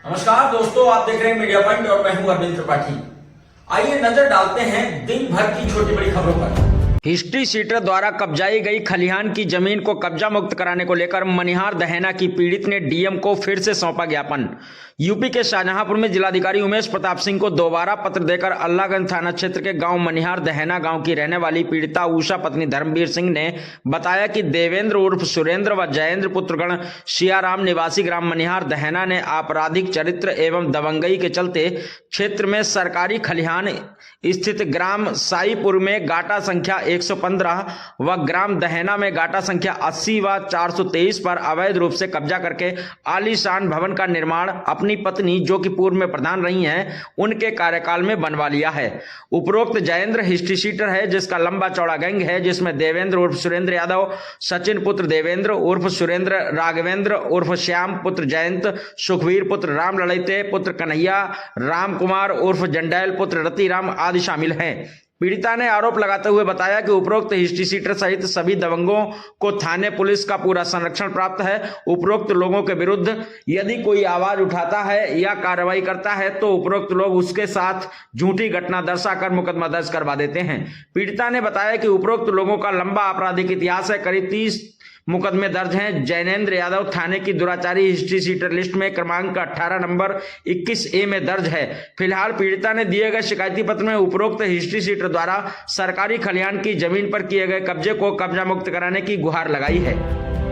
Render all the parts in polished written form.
नमस्कार दोस्तों, आप देख रहे हैं मीडिया पॉइंट और मैं हूं अरविंद त्रिपाठी। आइए नजर डालते हैं दिन भर की छोटी बड़ी खबरों पर। हिस्ट्री सीटर द्वारा कब्जाई गई खलिहान की जमीन को कब्जा मुक्त कराने को लेकर मनिहार दहना की पीड़ित ने डीएम को फिर से सौंपा ज्ञापन। यूपी के शाहजहांपुर में जिलाधिकारी उमेश प्रताप सिंह को दोबारा पत्र देकर अल्लाहगंज थाना क्षेत्र के गांव मनिहार दहना गांव की रहने वाली पीड़िता उषा पत्नी धर्मवीर सिंह ने बताया कि देवेंद्र उर्फ सुरेंद्र व जयेंद्र पुत्रगण सियाराम निवासी ग्राम मनिहार दहना ने आपराधिक चरित्र एवं दबंगई के चलते क्षेत्र में सरकारी खलिहान स्थित ग्राम साईपुर में गाटा संख्या 115 व ग्राम दहना में गाटा संख्या 80 व 423 पर अवैध रूप से कब्जा करके आलीशान भवन का निर्माण अपनी पत्नी, जो कि पूर्व में प्रधान रही हैं, उनके कार्यकाल में बनवा लिया है। उपरोक्त जयेंद्र हिस्ट्री शीटर है, जिसका लंबा चौड़ा गैंग है, जिसमें देवेंद्र उर्फ सुरेंद्र यादव, सचिन पुत्र देवेंद्र उर्फ सुरेंद्र, राघवेंद्र उर्फ श्याम पुत्र जयंत, सुखवीर पुत्र राम लड़ैते पुत्र कन्हैया, राम कुमार उर्फ जंडैल पुत्र रतिराम आदि शामिल हैं। पीड़िता ने आरोप लगाते हुए बताया कि उपरोक्त हिस्ट्री सीटर सहित सभी दबंगों को थाने पुलिस का पूरा संरक्षण प्राप्त है। उपरोक्त लोगों के विरुद्ध यदि कोई आवाज उठाता है या कार्रवाई करता है तो उपरोक्त लोग उसके साथ झूठी घटना दर्शाकर मुकदमा दर्ज करवा देते हैं। पीड़िता ने बताया कि उपरोक्त लोगों का लंबा आपराधिक इतिहास है, करीब 30 मुकदमे दर्ज हैं। जैनेंद्र यादव थाने की दुराचारी हिस्ट्री सीटर लिस्ट में क्रमांक 18 नंबर 21A में दर्ज है। फिलहाल पीड़िता ने दिए गए शिकायती पत्र में उपरोक्त हिस्ट्री सीटर द्वारा सरकारी खलिहान की जमीन पर किए गए कब्जे को कब्जा मुक्त कराने की गुहार लगाई है।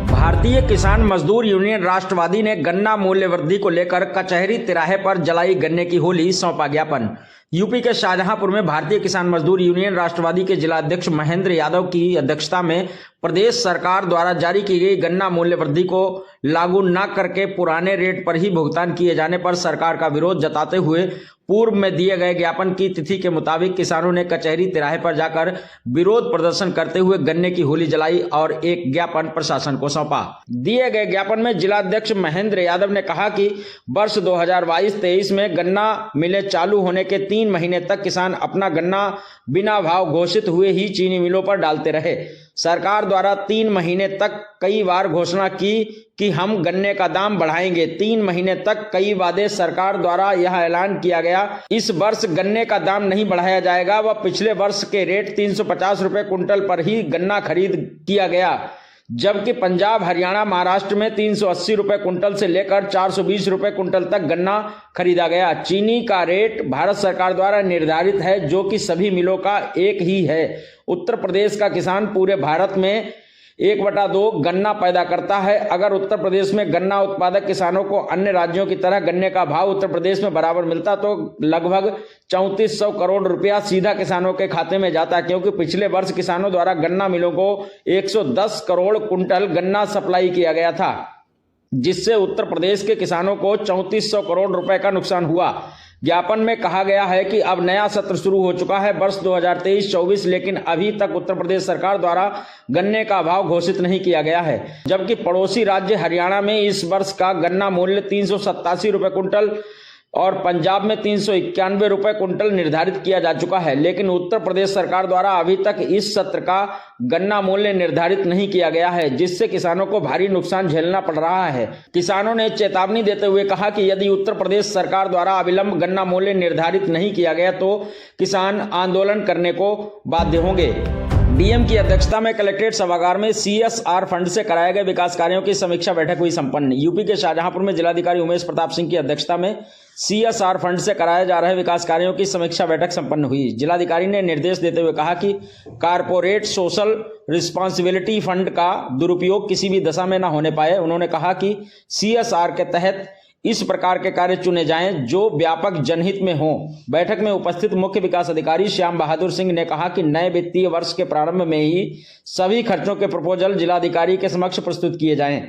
भारतीय किसान मजदूर यूनियन राष्ट्रवादी ने गन्ना मूल्य वृद्धि को लेकर कचहरी तिराहे पर जलाई गन्ने की होली, सौंपा ज्ञापन। यूपी के शाहजहांपुर में भारतीय किसान मजदूर यूनियन राष्ट्रवादी के जिला अध्यक्ष महेंद्र यादव की अध्यक्षता में प्रदेश सरकार द्वारा जारी की गई गन्ना मूल्य वृद्धि को लागू न करके पुराने रेट पर ही भुगतान किए जाने पर सरकार का विरोध जताते हुए पूर्व में दिए गए ज्ञापन की तिथि के मुताबिक किसानों ने कचहरी तिराहे पर जाकर विरोध प्रदर्शन करते हुए गन्ने की होली जलाई और एक ज्ञापन प्रशासन को सौंपा। दिए गए ज्ञापन में जिलाध्यक्ष महेंद्र यादव ने कहा कि वर्ष 2022-23 में गन्ना मिलें चालू होने के 3 महीने तक किसान अपना गन्ना बिना भाव घोषित हुए ही चीनी मिलों पर डालते रहे। सरकार द्वारा 3 महीने तक कई बार घोषणा की कि हम गन्ने का दाम बढ़ाएंगे। 3 महीने तक कई वादे सरकार द्वारा यह ऐलान किया गया इस वर्ष गन्ने का दाम नहीं बढ़ाया जाएगा व पिछले वर्ष के रेट 350 रुपए कुंटल पर ही गन्ना खरीद किया गया, जबकि पंजाब, हरियाणा, महाराष्ट्र में 380 रुपए कुंटल से लेकर 420 रुपए कुंटल तक गन्ना खरीदा गया। चीनी का रेट भारत सरकार द्वारा निर्धारित है, जो कि सभी मिलों का एक ही है। उत्तर प्रदेश का किसान पूरे भारत में 1/2 गन्ना पैदा करता है। अगर उत्तर प्रदेश में गन्ना उत्पादक किसानों को अन्य राज्यों की तरह गन्ने का भाव उत्तर प्रदेश में बराबर मिलता तो लगभग 3400 करोड़ रुपया सीधा किसानों के खाते में जाता, क्योंकि पिछले वर्ष किसानों द्वारा गन्ना मिलों को 110 करोड़ कुंटल गन्ना सप्लाई किया गया था, जिससे उत्तर प्रदेश के किसानों को 3400 करोड़ रुपए का नुकसान हुआ। ज्ञापन में कहा गया है कि अब नया सत्र शुरू हो चुका है वर्ष 2023-24, लेकिन अभी तक उत्तर प्रदेश सरकार द्वारा गन्ने का भाव घोषित नहीं किया गया है, जबकि पड़ोसी राज्य हरियाणा में इस वर्ष का गन्ना मूल्य 387 रुपए कुंटल और पंजाब में 391 रुपए कुंटल निर्धारित किया जा चुका है, लेकिन उत्तर प्रदेश सरकार द्वारा अभी तक इस सत्र का गन्ना मूल्य निर्धारित नहीं किया गया है, जिससे किसानों को भारी नुकसान झेलना पड़ रहा है। किसानों ने चेतावनी देते हुए कहा कि यदि उत्तर प्रदेश सरकार द्वारा अविलंब गन्ना मूल्य निर्धारित नहीं किया गया तो किसान आंदोलन करने को बाध्य होंगे। डीएम की अध्यक्षता में कलेक्ट्रेट सभागार में CSR फंड से कराए गए विकास कार्यों की समीक्षा बैठक हुई संपन्न। यूपी के शाहजहांपुर में जिलाधिकारी उमेश प्रताप सिंह की अध्यक्षता में CSR फंड से कराए जा रहे विकास कार्यों की समीक्षा बैठक संपन्न हुई। जिलाधिकारी ने निर्देश देते हुए कहा कि कारपोरेट सोशल रिस्पॉन्सिबिलिटी फंड का दुरुपयोग किसी भी दशा में न होने पाए। उन्होंने कहा कि CSR के तहत इस प्रकार के कार्य चुने जाएं जो व्यापक जनहित में हों। बैठक में उपस्थित मुख्य विकास अधिकारी श्याम बहादुर सिंह ने कहा कि नए वित्तीय वर्ष के प्रारंभ में ही सभी खर्चों के प्रपोजल जिलाधिकारी के समक्ष प्रस्तुत किए जाएं।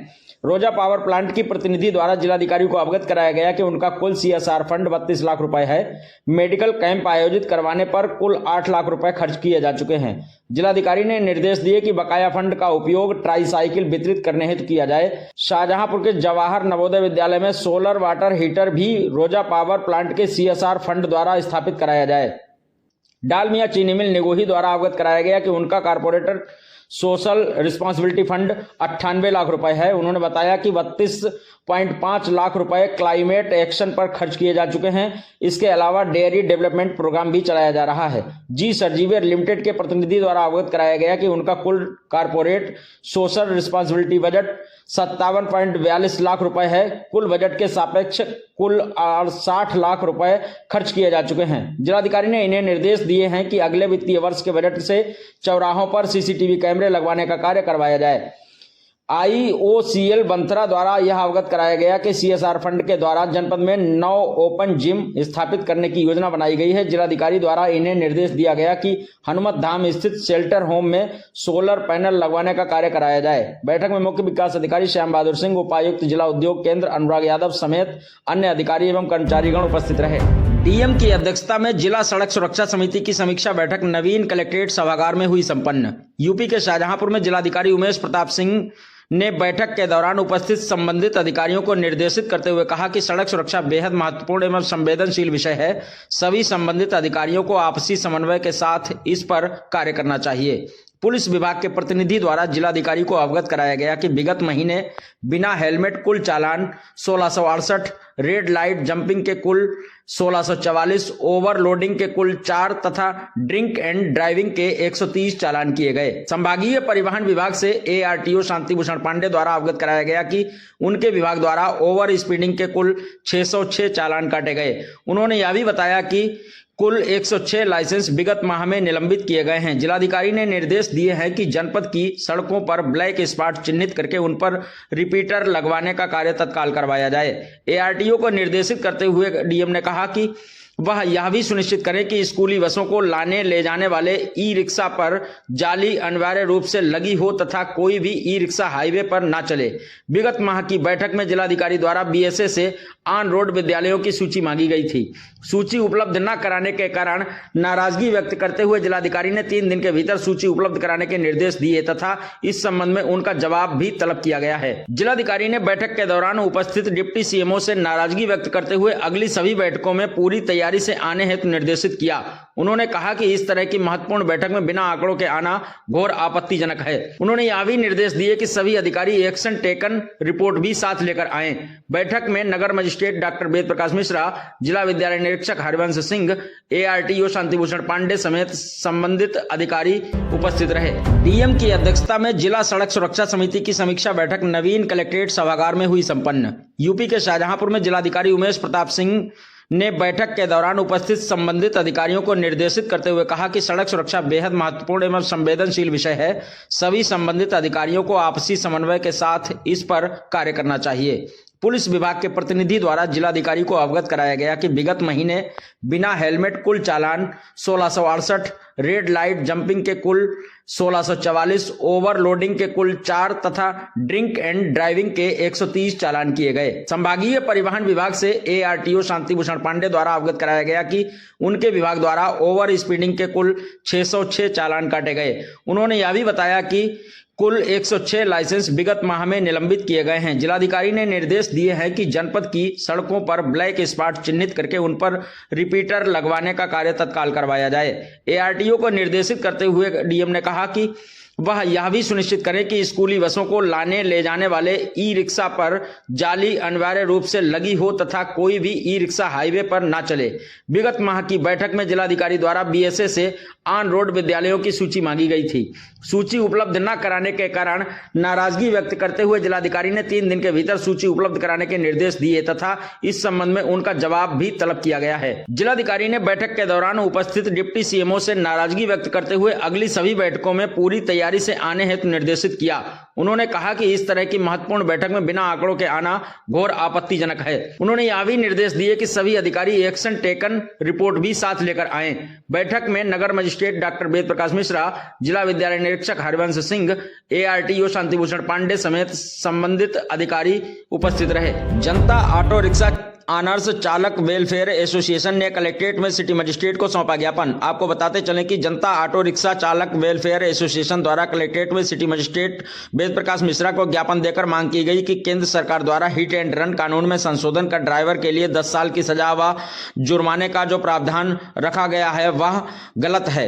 रोजा पावर प्लांट की प्रतिनिधि द्वारा जिलाधिकारी को अवगत कराया गया कि उनका कुल CSR फंड 32 लाख रुपए है। मेडिकल कैंप आयोजित करवाने पर कुल 8 लाख रुपए खर्च किए जा चुके हैं। जिलाधिकारी ने निर्देश दिए कि बकाया फंड का उपयोग ट्राईसाइकिल वितरित करने हेतु किया जाए। शाहजहांपुर के जवाहर नवोदय विद्यालय में सोलर वाटर हीटर भी रोजा पावर प्लांट के CSR फंड द्वारा स्थापित कराया जाए। डालमिया चीनी मिल निगोही द्वारा अवगत कराया गया कि उनका corporator social responsibility fund 98 lakh रुपए है। उन्होंने बताया कि 32.5 लाख रुपए क्लाइमेट एक्शन पर खर्च किए जा चुके हैं। इसके अलावा डेयरी डेवलपमेंट प्रोग्राम भी चलाया जा रहा है। जी सर्जीवियर लिमिटेड के प्रतिनिधि द्वारा अवगत कराया गया कि उनका कुल corporate social responsibility budget 57.42 lakh रुपए है। कुल बजट के सापेक्ष कुल 60 लाख रुपए खर्च किए जा चुके हैं। जिलाधिकारी ने इन्हें निर्देश दिए हैं कि अगले वित्तीय वर्ष के बजट से चौराहों पर सीसीटीवी कैमरे लगवाने का कार्य करवाया जाए। IOCL बंथरा द्वारा यह अवगत कराया गया कि CSR फंड के द्वारा जनपद में 9 ओपन जिम स्थापित करने की योजना बनाई गई है। जिलाधिकारी द्वारा इन्हें निर्देश दिया गया कि हनुमत धाम स्थित शेल्टर होम में सोलर पैनल लगवाने का कार्य कराया जाए। बैठक में मुख्य विकास अधिकारी श्याम बहादुर सिंह, उपायुक्त जिला उद्योग केंद्र अनुराग यादव समेत अन्य अधिकारी एवं कर्मचारीगण उपस्थित रहे। डीएम की अध्यक्षता में जिला सड़क सुरक्षा समिति की समीक्षा बैठक नवीन कलेक्ट्रेट सभागार में हुई संपन्न। यूपी के शाहजहांपुर में जिलाधिकारी उमेश प्रताप सिंह ने बैठक के दौरान उपस्थित संबंधित अधिकारियों को निर्देशित करते हुए कहा कि सड़क सुरक्षा बेहद महत्वपूर्ण एवं संवेदनशील विषय है। सभी संबंधित अधिकारियों को आपसी समन्वय के साथ इस पर कार्य करना चाहिए। पुलिस विभाग के प्रतिनिधि द्वारा जिलाधिकारी को अवगत कराया गया कि विगत महीने बिना हेलमेट कुल चालान 1668, रेड लाइट जंपिंग के कुल 1644, ओवरलोडिंग के कुल 4 तथा ड्रिंक एंड ड्राइविंग के 130 चालान किए गए। संभागीय परिवहन विभाग से ARTO शांति भूषण पांडे द्वारा अवगत कराया गया कि उनके विभाग द्वारा ओवर स्पीडिंग के कुल 606 चालान काटे गए। उन्होंने यह भी बताया कि कुल 106 लाइसेंस विगत माह में निलंबित किए गए हैं। जिलाधिकारी ने निर्देश दिए हैं कि जनपद की सड़कों पर ब्लैक स्पॉट चिन्हित करके उन पर रिपीटर लगवाने का कार्य तत्काल करवाया जाए। ARTO को निर्देशित करते हुए डीएम ने कहा कि वह यह भी सुनिश्चित करें कि स्कूली बसों को लाने ले जाने वाले ई-रिक्शा पर जाली अनिवार्य रूप से लगी हो तथा कोई भी ई-रिक्शा हाईवे पर न चले। विगत माह की बैठक में जिलाधिकारी द्वारा BSA से ऑन रोड विद्यालयों की सूची मांगी गई थी। सूची उपलब्ध न कराने के कारण नाराजगी व्यक्त करते हुए जिलाधिकारी ने 3 दिन के भीतर सूची उपलब्ध कराने के निर्देश दिए तथा इस संबंध में उनका जवाब भी तलब किया गया है। जिलाधिकारी ने बैठक के दौरान उपस्थित डिप्टी CMO से नाराजगी व्यक्त करते हुए अगली सभी बैठकों में पूरी तैयारी से आने हेतु निर्देशित किया। उन्होंने कहा कि इस तरह की महत्वपूर्ण बैठक में बिना आंकड़ों के आना घोर आपत्तिजनक है। उन्होंने यह भी निर्देश दिए कि सभी अधिकारी एक्शन टेकन रिपोर्ट भी साथ लेकर आएं। बैठक में नगर मजिस्ट्रेट डॉक्टर वेद प्रकाश मिश्रा, जिला विद्यालय निरीक्षक हरिवंश सिंह, ARTO शांति भूषण पांडे समेत संबंधित अधिकारी उपस्थित रहे। डीएम की अध्यक्षता में जिला सड़क सुरक्षा समिति की समीक्षा बैठक नवीन कलेक्ट्रेट सभागार में हुई संपन्न। यूपी के शाहजहांपुर में जिलाधिकारी उमेश प्रताप सिंह ने बैठक के दौरान उपस्थित संबंधित अधिकारियों को निर्देशित करते हुए कहा कि सड़क सुरक्षा बेहद महत्वपूर्ण एवं संवेदनशील विषय है। सभी संबंधित अधिकारियों को आपसी समन्वय के साथ इस पर कार्य करना चाहिए। पुलिस विभाग के प्रतिनिधि द्वारा जिलाधिकारी को अवगत कराया गया कि विगत महीने बिना हेलमेट कुल चालान 1668, रेड लाइट जंपिंग के कुल 1644, ओवरलोडिंग के कुल 4 तथा ड्रिंक एंड ड्राइविंग के 130 चालान किए गए। संभागीय परिवहन विभाग से ARTO शांति भूषण पांडे द्वारा अवगत कराया गया कि उनके विभाग द्वारा ओवर स्पीडिंग के कुल 606 चालान काटे गए। उन्होंने यह भी बताया कि कुल 106 लाइसेंस विगत माह में निलंबित किए गए हैं। जिलाधिकारी ने निर्देश दिए हैं कि जनपद की सड़कों पर ब्लैक स्पॉट चिन्हित करके उन पर रिपीटर लगवाने का कार्य तत्काल करवाया जाए। ARTO को निर्देशित करते हुए डीएम ने कहा कि वह यह भी सुनिश्चित करें कि स्कूली बसों को लाने ले जाने वाले ई-रिक्शा पर जाली अनिवार्य रूप से लगी हो तथा कोई भी ई-रिक्शा हाईवे पर न चले। विगत माह की बैठक में जिलाधिकारी द्वारा BSA से ऑन रोड विद्यालयों की सूची मांगी गई थी। सूची उपलब्ध न कराने के कारण नाराजगी व्यक्त करते हुए जिलाधिकारी ने 3 दिन के भीतर सूची उपलब्ध कराने के निर्देश दिए तथा इस संबंध में उनका जवाब भी तलब किया गया है। जिलाधिकारी ने बैठक के दौरान उपस्थित डिप्टी CMO से नाराजगी व्यक्त करते हुए अगली सभी बैठकों में पूरी तैयारी से आने हेतु निर्देशित किया। उन्होंने कहा कि इस तरह की महत्वपूर्ण बैठक में बिना आंकड़ों के आना घोर आपत्तिजनक है। उन्होंने यह भी निर्देश दिए कि सभी अधिकारी एक्शन टेकन रिपोर्ट भी साथ लेकर आएं। बैठक में नगर मजिस्ट्रेट डॉक्टर वेद प्रकाश मिश्रा, जिला विद्यालय निरीक्षक हरिवंश सिंह, ARTO शांति भूषण पांडे समेत संबंधित अधिकारी उपस्थित रहे। जनता ऑटो रिक्शा ऑनर्स चालक वेलफेयर एसोसिएशन ने कलेक्ट्रेट में सिटी मजिस्ट्रेट को सौंपा ज्ञापन। आपको बताते चलें कि जनता ऑटो रिक्शा चालक वेलफेयर एसोसिएशन द्वारा कलेक्ट्रेट में सिटी मजिस्ट्रेट वेद प्रकाश मिश्रा को ज्ञापन देकर मांग की गई कि केंद्र सरकार द्वारा हिट एंड रन कानून में संशोधन कर ड्राइवर के लिए 10 साल की सजा व जुर्माने का जो प्रावधान रखा गया है वह गलत है।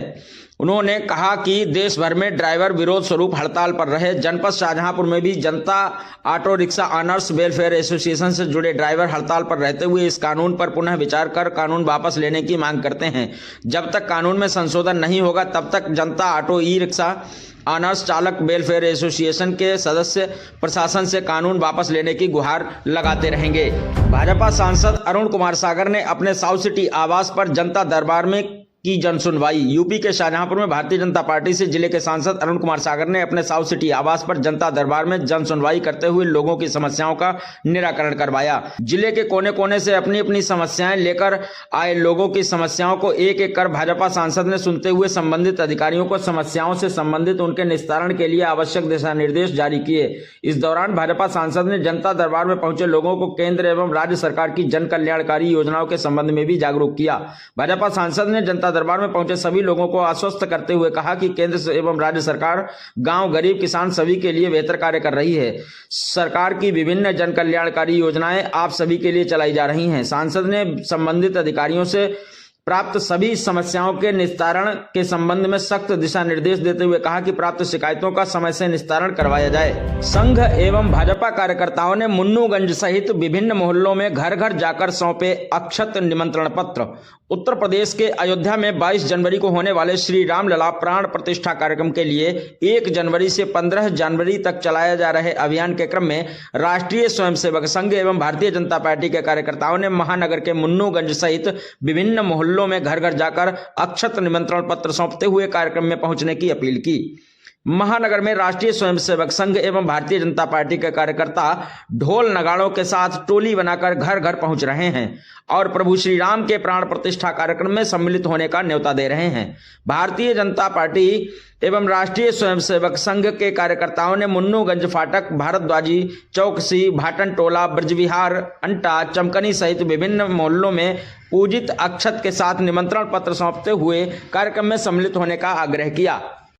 उन्होंने कहा कि देश भर में ड्राइवर विरोध स्वरूप हड़ताल पर रहे। जनपद शाहजहांपुर में भी जनता auto rickshaw honours welfare association से जुड़े ड्राइवर हड़ताल पर रहते हुए इस कानून पर पुनः विचार कर कानून वापस लेने की मांग करते हैं। जब तक कानून में संशोधन नहीं होगा तब तक जनता ऑटो ई रिक्शा ऑनर्स चालक वेलफेयर एसोसिएशन के सदस्य प्रशासन से कानून वापस लेने की गुहार लगाते रहेंगे। भाजपा सांसद अरुण कुमार सागर ने अपने साउथ सिटी आवास पर जनता दरबार में की जनसुनवाई। यूपी के शाहजहांपुर में भारतीय जनता पार्टी से जिले के सांसद अरुण कुमार सागर ने अपने साउथ सिटी आवास पर जनता दरबार में जनसुनवाई करते हुए लोगों की समस्याओं का निराकरण करवाया। जिले के कोने कोने से अपनी अपनी समस्याएं लेकर आए लोगों की समस्याओं को एक एक कर भाजपा सांसद ने सुनते हुए संबंधित अधिकारियों को समस्याओं से संबंधित उनके निस्तारण के लिए आवश्यक दिशा निर्देश जारी किए। इस दौरान भाजपा सांसद ने जनता दरबार में पहुंचे लोगों को केंद्र एवं राज्य सरकार की जन कल्याणकारी योजनाओं के संबंध में भी जागरूक किया। भाजपा सांसद ने जनता दरबार में पहुंचे सभी लोगों को आश्वस्त करते हुए कहा कि केंद्र एवं राज्य सरकार गांव, गरीब, किसान सभी के लिए बेहतर कार्य कर रही है। सरकार की विभिन्न जन कल्याणकारी योजनाएं आप सभी के लिए चलाई जा रही हैं। सांसद ने संबंधित अधिकारियों से प्राप्त सभी समस्याओं के निस्तारण के संबंध में सख्त दिशा निर्देश देते हुए कहा कि प्राप्त शिकायतों का समय से निस्तारण करवाया जाए। संघ एवं भाजपा कार्यकर्ताओं ने मुन्नूगंज सहित विभिन्न मोहल्लों में घर घर जाकर सौंपे अक्षत निमंत्रण पत्र। उत्तर प्रदेश के अयोध्या में 22 जनवरी को होने वाले श्री रामलला प्राण प्रतिष्ठा कार्यक्रम के लिए 1 जनवरी से 15 जनवरी तक चलाए जा रहे अभियान के क्रम में राष्ट्रीय स्वयंसेवक संघ एवं भारतीय जनता पार्टी के कार्यकर्ताओं ने महानगर के मुन्नूगंज सहित विभिन्न मोहल्लों में घर घर जाकर अक्षत निमंत्रण पत्र सौंपते हुए कार्यक्रम में पहुंचने की अपील की। महानगर में राष्ट्रीय स्वयंसेवक संघ एवं भारतीय जनता पार्टी के कार्यकर्ता ढोल नगाड़ों के साथ टोली बनाकर घर घर पहुंच रहे हैं और प्रभु श्री राम के प्राण प्रतिष्ठा कार्यक्रम में सम्मिलित होने का न्योता दे रहे हैं। भारतीय जनता पार्टी एवं राष्ट्रीय स्वयंसेवक संघ के कार्यकर्ताओं ने मुन्नूगंज फाटक, भारद्वाजी, चौकसी, भाटन टोला, ब्रजविहार, अंटा, चमकनी सहित विभिन्न मोहल्लों में पूजित अक्षत के साथ निमंत्रण पत्र सौंपते हुए कार्यक्रम में सम्मिलित होने का आग्रह किया।